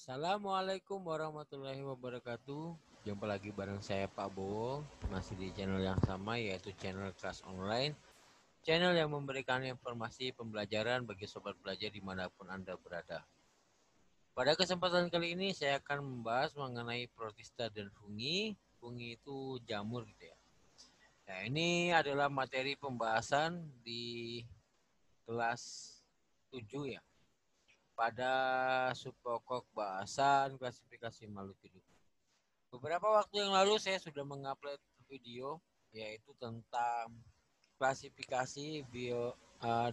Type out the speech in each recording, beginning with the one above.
Assalamualaikum warahmatullahi wabarakatuh. Jumpa lagi bareng saya Pak Bowo, masih di channel yang sama yaitu channel kelas online. Channel yang memberikan informasi pembelajaran bagi sobat belajar dimanapun Anda berada. Pada kesempatan kali ini saya akan membahas mengenai protista dan fungi. Fungi itu jamur gitu ya. Nah, ini adalah materi pembahasan di kelas 7 ya. Pada subpokok bahasan klasifikasi makhluk hidup. Beberapa waktu yang lalu saya sudah mengupload video yaitu tentang klasifikasi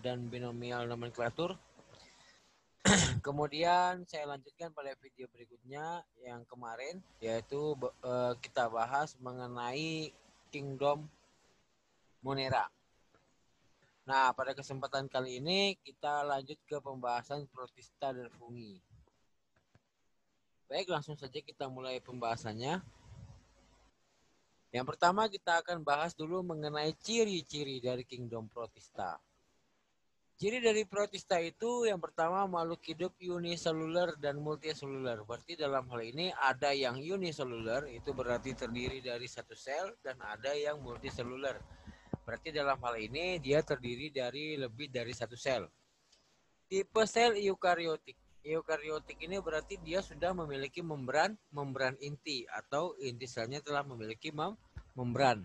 dan binomial nomenklatur. Kemudian saya lanjutkan pada video berikutnya yang kemarin yaitu kita bahas mengenai Kingdom Monera. Nah, pada kesempatan kali ini kita lanjut ke pembahasan protista dan fungi. Baik, langsung saja kita mulai pembahasannya. Yang pertama kita akan bahas dulu mengenai ciri-ciri dari Kingdom Protista. Ciri dari Protista itu yang pertama makhluk hidup uniseluler dan multiseluler. Berarti dalam hal ini ada yang uniseluler itu berarti terdiri dari satu sel dan ada yang multiseluler. Berarti dalam hal ini dia terdiri dari lebih dari satu sel. Tipe sel eukariotik. Eukariotik ini berarti dia sudah memiliki membran inti atau inti selnya telah memiliki membran.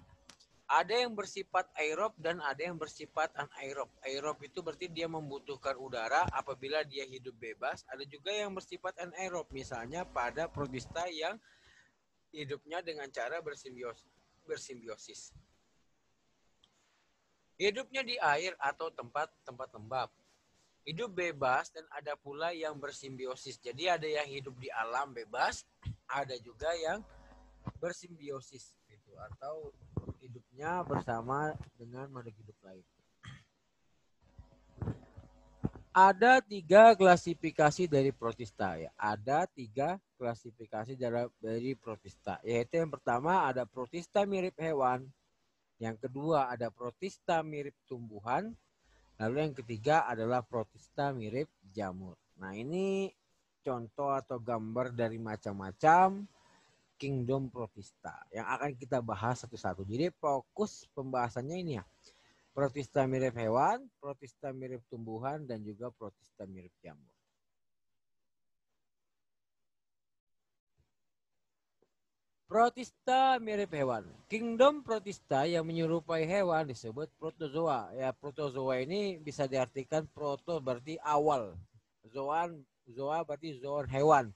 Ada yang bersifat aerob dan ada yang bersifat anaerob. Aerob itu berarti dia membutuhkan udara apabila dia hidup bebas. Ada juga yang bersifat anaerob, misalnya pada protista yang hidupnya dengan cara bersimbiosis. Hidupnya di air atau tempat lembab. Hidup bebas dan ada pula yang bersimbiosis. Jadi ada yang hidup di alam bebas, ada juga yang bersimbiosis gitu atau hidupnya bersama dengan makhluk hidup lain. Ada 3 klasifikasi dari protista ya. Ada 3 klasifikasi dari protista. Yaitu yang pertama ada protista mirip hewan, yang kedua ada protista mirip tumbuhan, lalu yang ketiga adalah protista mirip jamur. Nah, ini contoh atau gambar dari macam-macam Kingdom Protista yang akan kita bahas satu-satu. Jadi fokus pembahasannya ini ya. Protista mirip hewan, protista mirip tumbuhan, dan juga protista mirip jamur. Protista mirip hewan. Kingdom protista yang menyerupai hewan disebut protozoa. Ya, protozoa ini bisa diartikan proto berarti awal. Zoa berarti zoon hewan.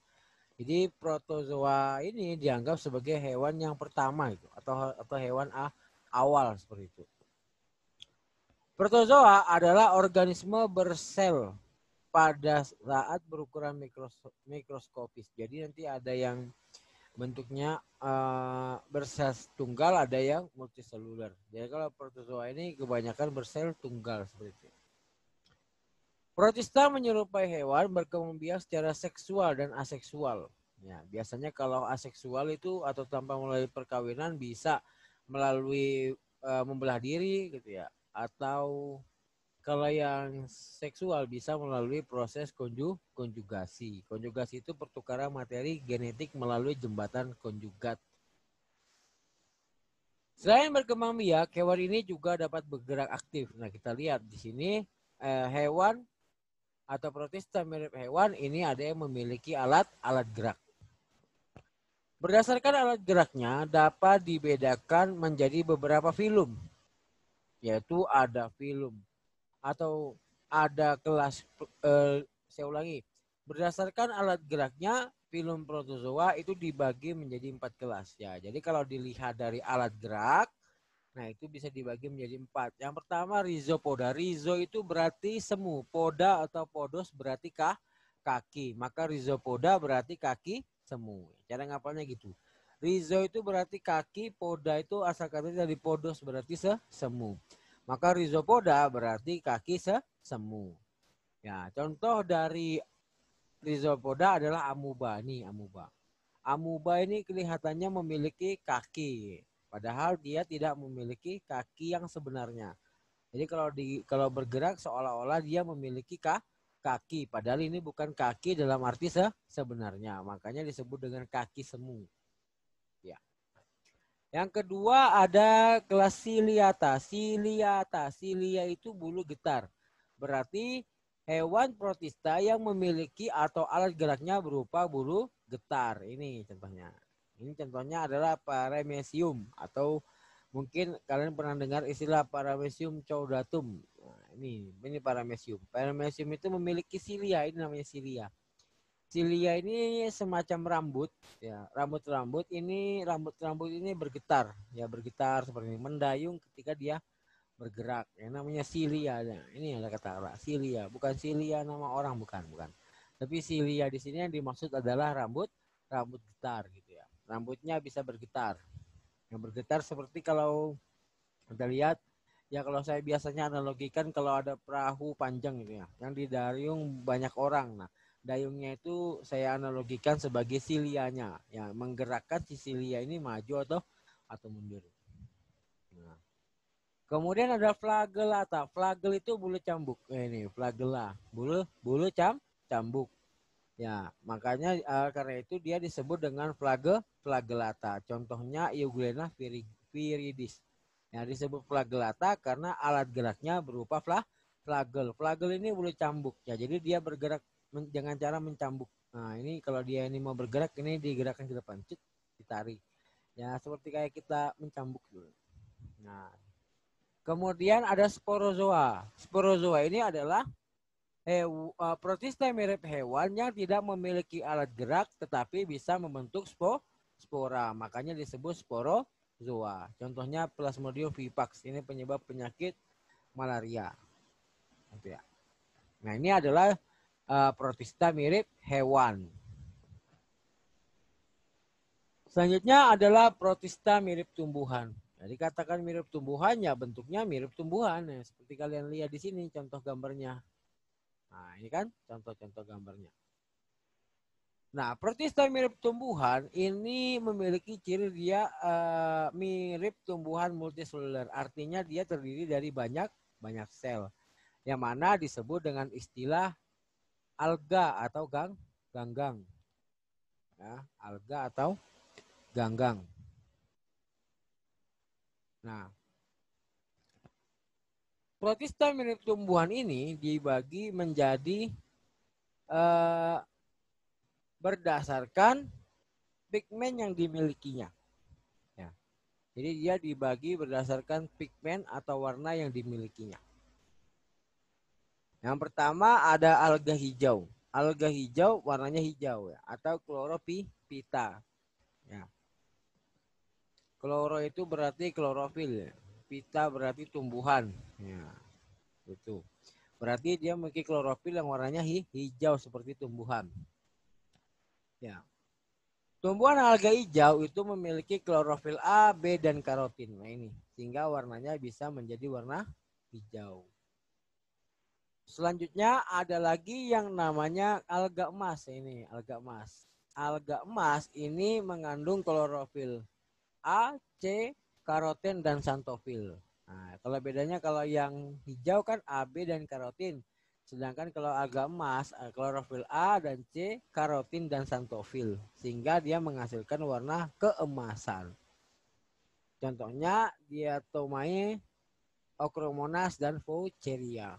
Jadi protozoa ini dianggap sebagai hewan yang pertama itu atau hewan awal seperti itu. Protozoa adalah organisme bersel pada saat berukuran mikroskopis. Jadi nanti ada yang bentuknya bersel tunggal, ada yang multiseluler. Jadi kalau protozoa ini kebanyakan bersel tunggal seperti itu. Protista menyerupai hewan berkembang biak secara seksual dan aseksual. Ya, biasanya kalau aseksual itu atau tanpa melalui perkawinan bisa melalui membelah diri gitu ya, atau kalau yang seksual bisa melalui proses konjugasi. Konjugasi itu pertukaran materi genetik melalui jembatan konjugat. Selain berkembang biak, hewan ini juga dapat bergerak aktif. Nah, kita lihat di sini hewan atau protista mirip hewan ini ada yang memiliki alat gerak. Berdasarkan alat geraknya dapat dibedakan menjadi beberapa filum, yaitu ada filum atau ada kelas. Saya ulangi, berdasarkan alat geraknya filum protozoa itu dibagi menjadi 4 kelas ya. Jadi kalau dilihat dari alat gerak, nah itu bisa dibagi menjadi 4. Yang pertama rhizopoda. Rhizo itu berarti semu, poda atau podos berarti kaki. Maka rhizopoda berarti kaki semu. Cara ngapalnya gitu. Rhizo itu berarti kaki, poda itu asal katanya dari podos berarti semu. Maka rhizopoda berarti kaki semu. Ya, contoh dari rhizopoda adalah amuba nih, amuba. Amuba ini kelihatannya memiliki kaki. Padahal dia tidak memiliki kaki yang sebenarnya. Jadi kalau bergerak seolah-olah dia memiliki kaki. Padahal ini bukan kaki dalam arti sebenarnya. Makanya disebut dengan kaki semu. Ya. Yang kedua ada kelas ciliata. Cilia itu bulu getar. Berarti hewan protista yang memiliki atau alat geraknya berupa bulu getar. Ini contohnya. Ini contohnya adalah Paramecium atau mungkin kalian pernah dengar istilah Paramecium caudatum. Nah, ini Paramecium. Paramecium itu memiliki silia, ini namanya silia. Silia ini semacam rambut, ya. Rambut-rambut ini bergetar, ya bergetar seperti ini, mendayung ketika dia bergerak. Yang namanya silia. Nah, ini ada kata silia, bukan silia nama orang, bukan. Tapi silia di sini yang dimaksud adalah rambut getar gitu ya. Rambutnya bisa bergetar. Yang bergetar seperti kalau kita lihat ya, kalau saya biasanya analogikan kalau ada perahu panjang gitu ya, yang didayung banyak orang. Nah, dayungnya itu saya analogikan sebagai silianya, yang menggerakkan si silia ini maju atau mundur. Nah, kemudian ada flagellata. Flagel itu bulu cambuk. Ini flagella, bulu cambuk. Ya, makanya karena itu dia disebut dengan flagellata. Contohnya Euglena viridis. Ya, disebut flagellata karena alat geraknya berupa flagel. Flagel ini bulu cambuk. Ya, jadi dia bergerak dengan cara mencambuk. Nah, ini kalau dia ini mau bergerak, ini digerakkan ke depan, ditarik. Ya, seperti kayak kita mencambuk dulu. Nah, kemudian ada sporozoa. Sporozoa ini adalah protista mirip hewan yang tidak memiliki alat gerak tetapi bisa membentuk spora. Makanya disebut sporozoa. Contohnya Plasmodium vivax. Ini penyebab penyakit malaria. Ya. Nah, ini adalah protista mirip hewan. Selanjutnya adalah protista mirip tumbuhan. Jadi katakan mirip tumbuhan, ya bentuknya mirip tumbuhan. Ya, seperti kalian lihat di sini contoh gambarnya. Nah, ini kan contoh-contoh gambarnya. Nah, protista mirip tumbuhan ini memiliki ciri dia mirip tumbuhan multiseluler. Artinya dia terdiri dari banyak sel. Yang mana disebut dengan istilah alga atau ganggang. Ya, alga atau ganggang. Nah, protista mirip tumbuhan ini dibagi menjadi berdasarkan pigmen yang dimilikinya. Ya. Jadi dia dibagi berdasarkan pigmen atau warna yang dimilikinya. Yang pertama ada alga hijau. Alga hijau warnanya hijau ya, atau chlorophyta. Ya. Kloro itu berarti klorofil. Ya. Pita berarti tumbuhan. Ya. Itu. Berarti dia memiliki klorofil yang warnanya hijau seperti tumbuhan. Ya. Tumbuhan alga hijau itu memiliki klorofil A, B, dan karotin. Nah ini, sehingga warnanya bisa menjadi warna hijau. Selanjutnya ada lagi yang namanya alga emas. Ini alga emas. Alga emas ini mengandung klorofil A, C, karotin, dan xanthofil. Nah, kalau bedanya kalau yang hijau kan A, B, dan karotin. Sedangkan kalau alga emas, klorofil A dan C, karotin, dan xanthofil. Sehingga dia menghasilkan warna keemasan. Contohnya Diatomae, Ochromonas, dan Foucheria.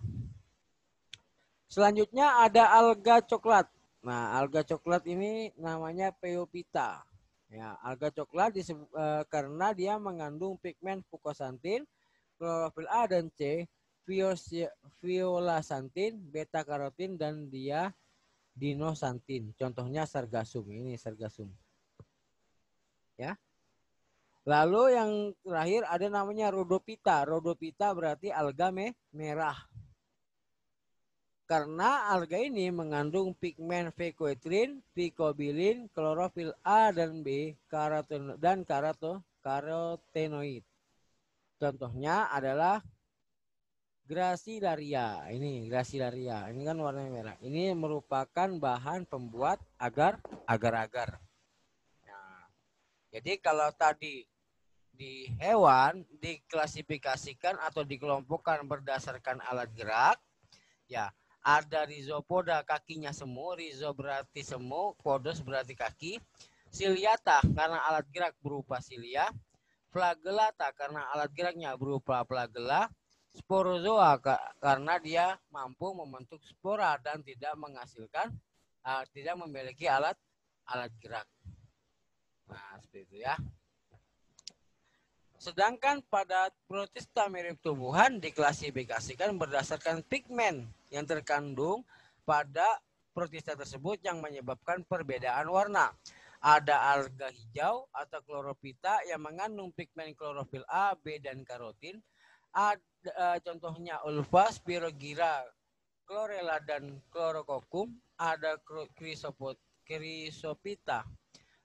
Selanjutnya ada alga coklat. Nah, alga coklat ini namanya Pheophyta. Ya, alga coklat karena dia mengandung pigmen fucoxanthin, klorofil A dan C, violaxanthin, beta karotin, dan dia dinoxanthin. Contohnya sargassum. Ini sargassum. Ya. Lalu yang terakhir ada namanya Rhodophyta. Rhodophyta berarti alga merah. Karena alga ini mengandung pigmen phycoetrin, phycobilin, klorofil A dan B, karotenoid. Contohnya adalah Gracilaria. Ini Gracilaria. Ini kan warna merah. Ini merupakan bahan pembuat agar-agar. Nah, jadi kalau tadi di hewan diklasifikasikan atau dikelompokkan berdasarkan alat gerak, ya Ada rhizopoda, kakinya semu, rhizo berarti semu, podos berarti kaki. Ciliata karena alat gerak berupa cilia. Flagellata karena alat geraknya berupa flagella. Sporozoa karena dia mampu membentuk spora dan tidak menghasilkan, tidak memiliki alat gerak. Nah, seperti itu ya. Sedangkan pada protista mirip tumbuhan diklasifikasikan berdasarkan pigmen yang terkandung pada protista tersebut yang menyebabkan perbedaan warna. Ada alga hijau atau chlorophyta yang mengandung pigmen klorofil A, B, dan karotin. Ada contohnya ulva, spirogyra, chlorella, dan chlorococcum. Ada chrysophyta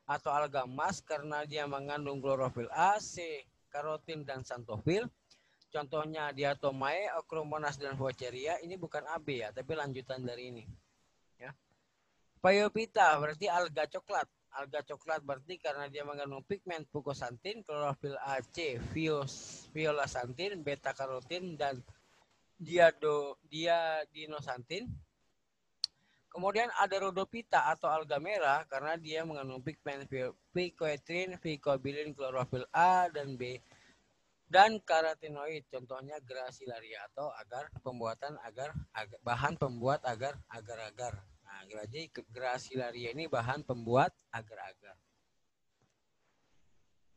atau alga emas karena dia mengandung klorofil A, C, karotin, dan xanthofil. Contohnya diatomae, Acromonas, dan Vaucheria. Ini bukan AB ya, tapi lanjutan dari ini. Ya. Phaeophyta berarti alga coklat. Alga coklat berarti karena dia mengandung pigmen fucoxanthin, klorofil AC, violaxanthin, beta karotin, dan diadinoxanthin. Kemudian ada rhodophyta atau alga merah karena dia mengandung pigmen phycoetrin, phycobilin, klorofil A dan B dan karotenoid. Contohnya Gracilaria atau bahan pembuat agar-agar. Nah, jadi Gracilaria ini bahan pembuat agar-agar.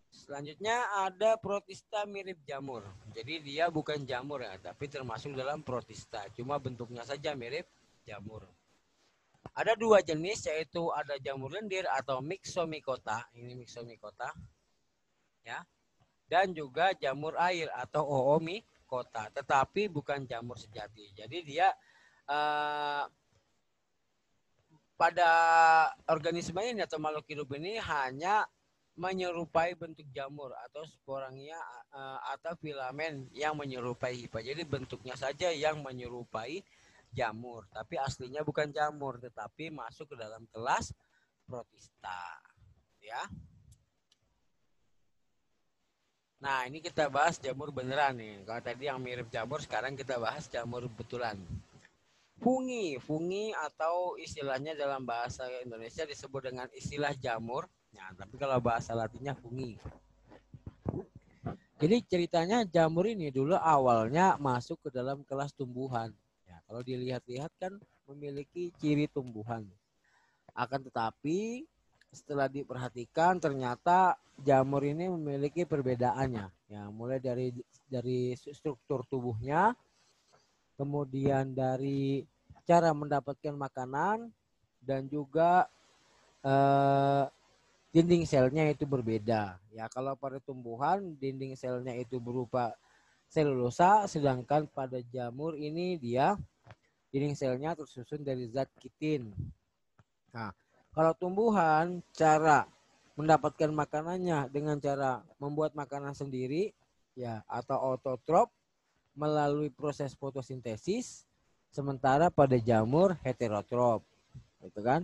Selanjutnya ada protista mirip jamur. Jadi dia bukan jamur ya, tapi termasuk dalam protista. Cuma bentuknya saja mirip jamur. Ada dua jenis, yaitu ada jamur lendir atau Myxomicota, ini Myxomicota, ya, dan juga jamur air atau Oomycota, tetapi bukan jamur sejati. Jadi dia pada organisme ini atau makhluk hidup ini hanya menyerupai bentuk jamur atau sporangia atau filamen yang menyerupai hifa. Jadi bentuknya saja yang menyerupai jamur, tapi aslinya bukan jamur, tetapi masuk ke dalam kelas protista, ya. Nah, ini kita bahas jamur beneran nih. Kalau tadi yang mirip jamur, sekarang kita bahas jamur betulan. Fungi atau istilahnya dalam bahasa Indonesia disebut dengan istilah jamur. Nah, tapi kalau bahasa Latinnya fungi. Jadi ceritanya jamur ini dulu awalnya masuk ke dalam kelas tumbuhan. Kalau dilihat-lihat kan memiliki ciri tumbuhan. Akan tetapi setelah diperhatikan ternyata jamur ini memiliki perbedaannya. Ya, mulai dari struktur tubuhnya, kemudian dari cara mendapatkan makanan, dan juga dinding selnya itu berbeda. Ya, kalau pada tumbuhan dinding selnya itu berupa selulosa, sedangkan pada jamur ini dia dinding selnya tersusun dari zat kitin. Nah, kalau tumbuhan cara mendapatkan makanannya dengan cara membuat makanan sendiri, ya, atau autotrop melalui proses fotosintesis, sementara pada jamur heterotrop, gitu kan?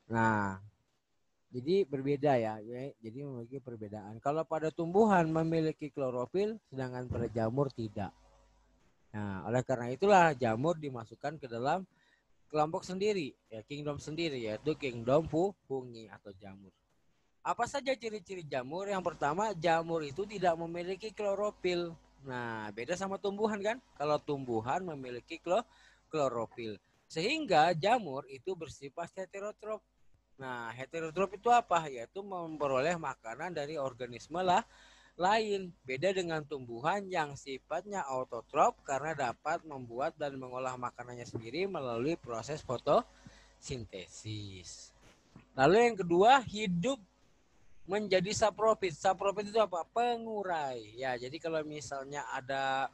Nah, jadi berbeda ya, jadi memiliki perbedaan. Kalau pada tumbuhan memiliki klorofil, sedangkan pada jamur tidak. Nah, oleh karena itulah jamur dimasukkan ke dalam kelompok sendiri, ya, kingdom sendiri, yaitu kingdom fungi atau jamur. Apa saja ciri-ciri jamur? Yang pertama, jamur itu tidak memiliki klorofil. Nah, beda sama tumbuhan kan? Kalau tumbuhan memiliki klorofil. Sehingga jamur itu bersifat heterotrop. Nah, heterotrop itu apa? Yaitu memperoleh makanan dari organisme lain. Beda dengan tumbuhan yang sifatnya autotrop karena dapat membuat dan mengolah makanannya sendiri melalui proses fotosintesis. Lalu yang kedua, hidup menjadi saprofit. Saprofit itu apa? Pengurai. Ya, jadi kalau misalnya ada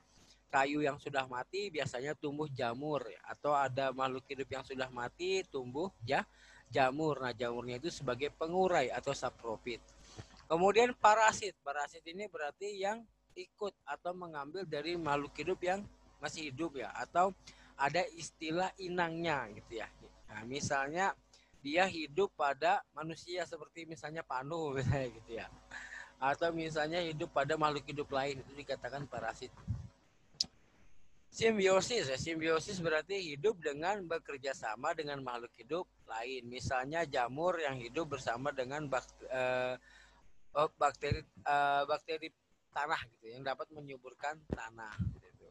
kayu yang sudah mati, biasanya tumbuh jamur, atau ada makhluk hidup yang sudah mati, tumbuh jamur. Nah, jamurnya itu sebagai pengurai atau saprofit. Kemudian parasit. Parasit ini berarti yang ikut atau mengambil dari makhluk hidup yang masih hidup ya, atau ada istilah inangnya gitu ya. Nah, misalnya dia hidup pada manusia seperti misalnya Panu misalnya gitu ya. Atau misalnya hidup pada makhluk hidup lain, itu dikatakan parasit. Simbiosis ya, simbiosis berarti hidup dengan bekerja sama dengan makhluk hidup lain. Misalnya jamur yang hidup bersama dengan bakteri bakteri tanah gitu yang dapat menyuburkan tanah. Gitu.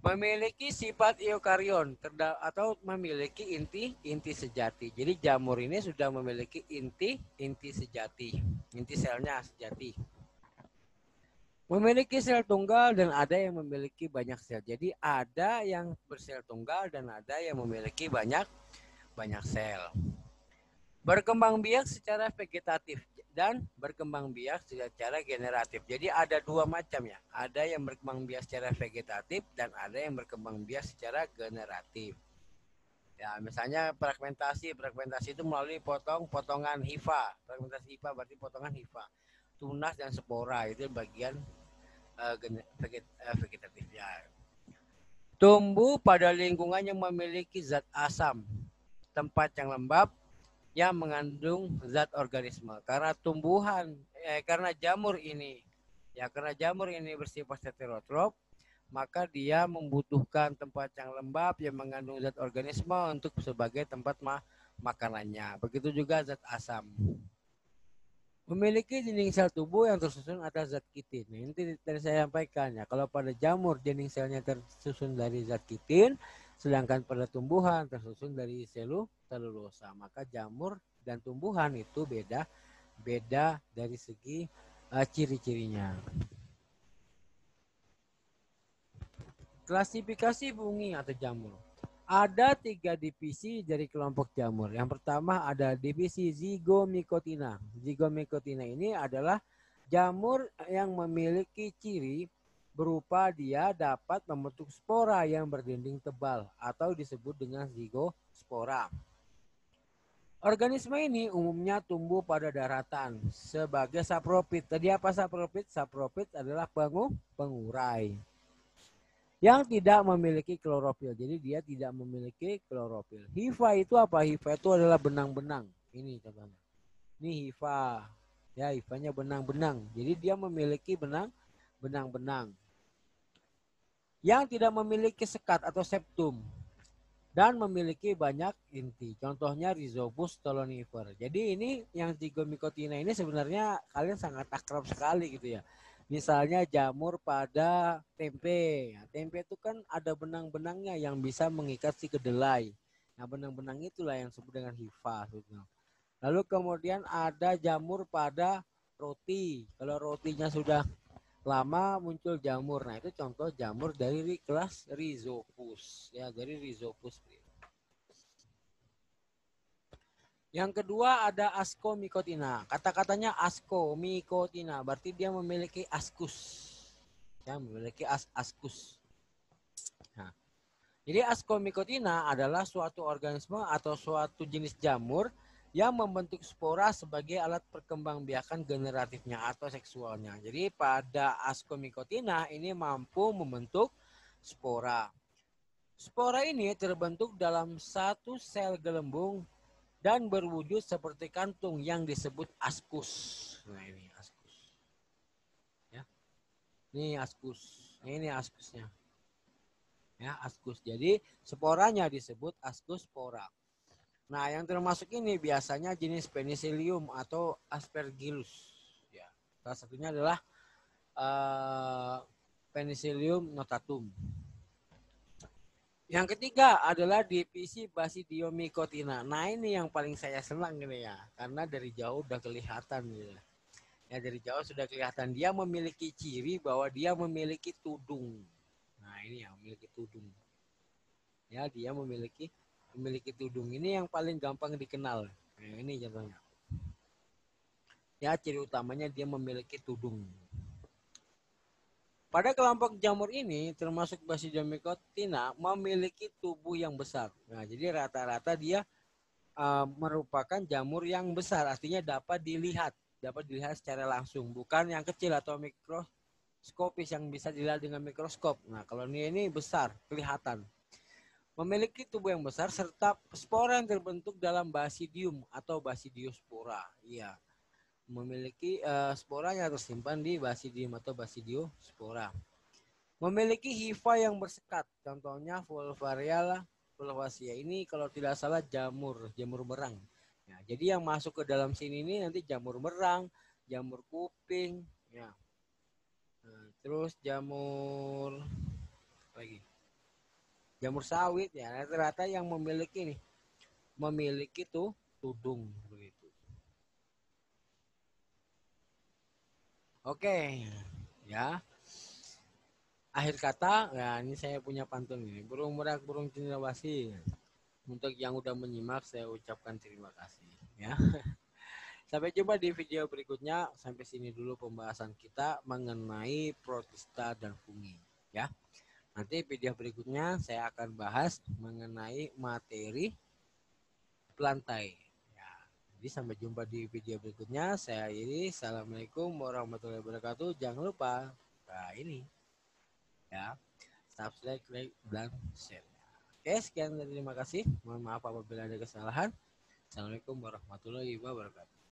Memiliki sifat eukarion atau memiliki inti sejati. Jadi jamur ini sudah memiliki inti sejati, inti selnya sejati. Memiliki sel tunggal dan ada yang memiliki banyak sel. Jadi ada yang bersel tunggal dan ada yang memiliki banyak sel. Berkembang biak secara vegetatif dan berkembang biak secara generatif. Jadi ada dua macam ya. Ada yang berkembang biak secara vegetatif dan ada yang berkembang biak secara generatif. Ya, misalnya fragmentasi itu melalui potongan hifa. Fragmentasi hifa berarti potongan hifa. Tunas dan spora itu bagian vegetatifnya. Tumbuh pada lingkungan yang memiliki zat asam, tempat yang lembab, yang mengandung zat organisme. Karena jamur ini bersifat heterotrof, maka dia membutuhkan tempat yang lembab yang mengandung zat organisme untuk sebagai tempat makanannya. Begitu juga zat asam. Memiliki dinding sel tubuh yang tersusun atas zat kitin. Nah, ini tadi saya sampaikan ya. Kalau pada jamur dinding selnya tersusun dari zat kitin, sedangkan pada tumbuhan tersusun dari selulosa. Maka jamur dan tumbuhan itu beda dari segi ciri-cirinya. Klasifikasi fungi atau jamur. Ada 3 divisi dari kelompok jamur. Yang pertama ada divisi Zygomycotina. Zygomycotina ini adalah jamur yang memiliki ciri berupa dia dapat membentuk spora yang berdinding tebal atau disebut dengan zigospora. Organisme ini umumnya tumbuh pada daratan sebagai sapropit. Tadi apa sapropit? Sapropit adalah pengurai yang tidak memiliki klorofil. Jadi dia tidak memiliki klorofil. Hifa itu apa? Hifa itu adalah benang-benang. Ini contohnya. Ini hifa. Ya, hifanya benang-benang. Jadi dia memiliki benang-benang. Yang tidak memiliki sekat atau septum. Dan memiliki banyak inti. Contohnya Rhizopus stolonifer. Jadi ini yang Zygomycotina ini sebenarnya kalian sangat akrab sekali gitu ya. Misalnya jamur pada tempe. Ya, tempe itu kan ada benang-benangnya yang bisa mengikat si kedelai. Nah, benang-benang itulah yang disebut dengan hifa. Lalu kemudian ada jamur pada roti. Kalau rotinya sudah lama muncul jamur. Nah, itu contoh jamur dari kelas Rhizopus. Ya, dari Rhizopus. Yang kedua ada ascomycotina. Kata-katanya ascomycotina berarti dia memiliki ascus. Ya, memiliki ascus. Nah, jadi ascomycotina adalah suatu organisme atau suatu jenis jamur yang membentuk spora sebagai alat perkembangbiakan generatifnya atau seksualnya. Jadi pada ascomycotina ini mampu membentuk spora. Spora ini terbentuk dalam satu sel gelembung dan berwujud seperti kantung yang disebut askus. Nah, ini askus. Ya. Ini askus. Ini askusnya. Ya, askus. Jadi sporanya disebut ascospora. Nah, yang termasuk ini biasanya jenis Penicillium atau Aspergillus. Ya. Salah satunya adalah Penicillium notatum. Yang ketiga adalah divisi Basidiomycotina. Nah, ini yang paling saya senang ini ya, karena dari jauh udah kelihatan gitu. Ya, dari jauh sudah kelihatan dia memiliki ciri bahwa dia memiliki tudung. Nah, ini yang memiliki tudung. Ya, dia memiliki tudung. Ini yang paling gampang dikenal. Nah, ini contohnya. Ya, ciri utamanya dia memiliki tudung. Pada kelompok jamur ini termasuk Basidiomycotina memiliki tubuh yang besar. Nah, jadi rata-rata dia merupakan jamur yang besar, artinya dapat dilihat secara langsung, bukan yang kecil atau mikroskopis yang bisa dilihat dengan mikroskop. Nah, kalau ini besar, kelihatan. Memiliki tubuh yang besar serta spora yang terbentuk dalam basidium atau basidiospora. Iya. Memiliki sporanya tersimpan di basidium atau basidiospora. Memiliki hifa yang bersekat. Contohnya Fulvaria ini kalau tidak salah jamur merang. Ya, jadi yang masuk ke dalam sini ini nanti jamur merang, jamur kuping, ya. Nah, terus jamur lagi. Jamur sawit ya, rata-rata yang memiliki tuh tudung begitu. Oke, ya. Akhir kata, ya ini saya punya pantun ini. Burung merak, burung cendrawasih. Untuk yang udah menyimak, saya ucapkan terima kasih. Ya. Sampai jumpa di video berikutnya. Sampai sini dulu pembahasan kita mengenai protista dan fungi. Ya. Nanti video berikutnya saya akan bahas mengenai materi plantae. Ya. Jadi sampai jumpa di video berikutnya. Saya ini. Assalamualaikum warahmatullahi wabarakatuh. Jangan lupa. Nah ini. Ya. Subscribe, like, dan share. Oke, sekian dan terima kasih. Mohon maaf apabila ada kesalahan. Assalamualaikum warahmatullahi wabarakatuh.